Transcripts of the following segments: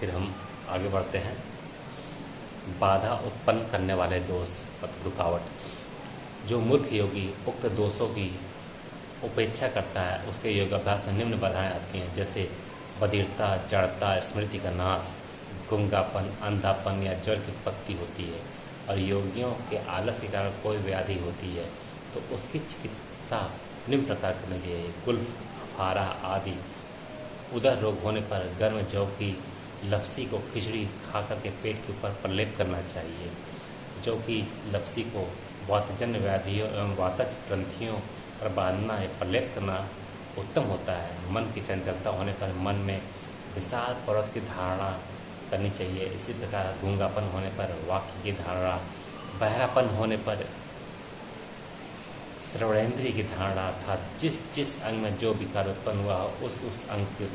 फिर हम आगे बढ़ते हैं। बाधा उत्पन्न करने वाले दोष मतलब रुकावट। जो मूर्ख योगी उक्त दोषों की उपेक्षा करता है उसके योगाभ्यास में निम्न बाधाएं आती हैं, जैसे बधिरता, जड़ता, स्मृति का नाश, गूंगापन, अंधापन या ज्वर की उत्पत्ति होती है। और योगियों के आलस के कारण कोई व्याधि होती है तो उसकी चिकित्सा निम्न प्रकार करनी चाहिए। गुल्फ, फारा आदि। उदर रोग होने पर गर्म जौ की लपसी को खिचड़ी खा करके पेट के ऊपर प्रलेप करना चाहिए। जौ की लपसी को वातजन्य व्याधियों एवं वातज ग्रंथियों पर बांधना या प्रलेप करना उत्तम होता है। मन की चंचलता होने पर मन में विशाल पर्वत की धारणा करनी चाहिए। इसी प्रकार गूंगापन होने पर वाक्य की धारणा, बहरापन होने पर श्रवणेन्द्रिय की धारणा, अर्थात जिस जिस अंग में जो विकार उत्पन्न हुआ हो उस अंग की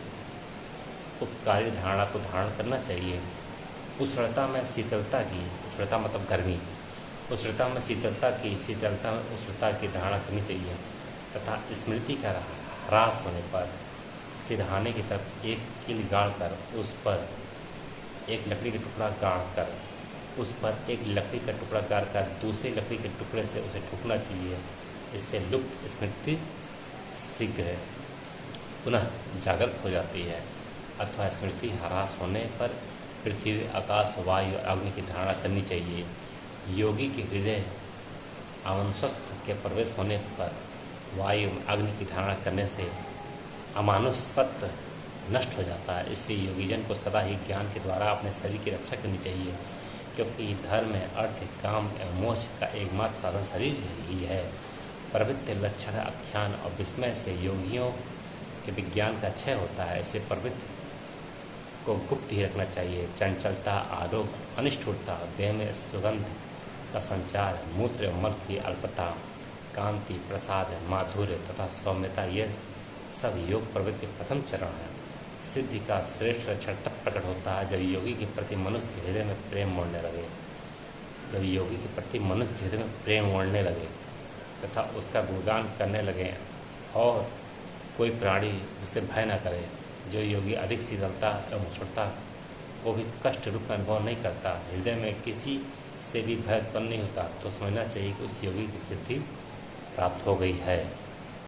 उपकारी धारणा को धारण करना चाहिए। उष्णता में शीतलता की, उष्णता मतलब गर्मी, उष्णता में शीतलता की, शीतलता में उष्णता की धारणा करनी चाहिए। तथा स्मृति का ह्रास होने पर सिरहाने की तरफ एक कील गाड़ कर उस पर एक लकड़ी का टुकड़ा गाड़ कर उस पर एक लकड़ी का टुकड़ा गाड़ कर दूसरे लकड़ी के टुकड़े से उसे ठोकना चाहिए। इससे लुप्त स्मृति शीघ्र पुनः जागृत हो जाती है। अथवा स्मृति ह्रास होने पर पृथ्वी, आकाश, वायु और अग्नि की धारणा करनी चाहिए। योगी के हृदय अमनुष्यत्व के प्रवेश होने पर वायु अग्नि की धारणा करने से अमानुष्यत्व नष्ट हो जाता है। इसलिए योगीजन को सदा ही ज्ञान के द्वारा अपने शरीर की रक्षा करनी चाहिए, क्योंकि धर्म, अर्थ, काम एवं मोक्ष का एकमात्र साधन शरीर ही है। प्रवृत्ति, लक्षण, आख्यान और विस्मय से योगियों के विज्ञान का क्षय होता है। इसे प्रवृत्ति को गुप्त ही रखना चाहिए। चंचलता, आरोप, अनिष्ठुरता, देह में सुगंध का संचार, मूत्र एवं मल की अल्पता, कांति, प्रसाद, माधुर्य तथा सौम्यता, ये सब योग प्रवृत्ति के प्रथम चरण है। सिद्धि का श्रेष्ठ लक्षण तब प्रकट होता है जब योगी के प्रति मनुष्य के हृदय में प्रेम मोड़ने लगे। जब योगी के प्रति मनुष्य के हृदय में प्रेम मोड़ने लगे तथा उसका गुणगान करने लगे और कोई प्राणी उससे भय न करे। जो योगी अधिक शीतलता एवं उष्णता को भी कष्ट रूप में अनुभव नहीं करता, हृदय में किसी से भी भय उत्पन्न नहीं होता, तो समझना चाहिए कि उस योगी की सिद्धि प्राप्त हो गई है।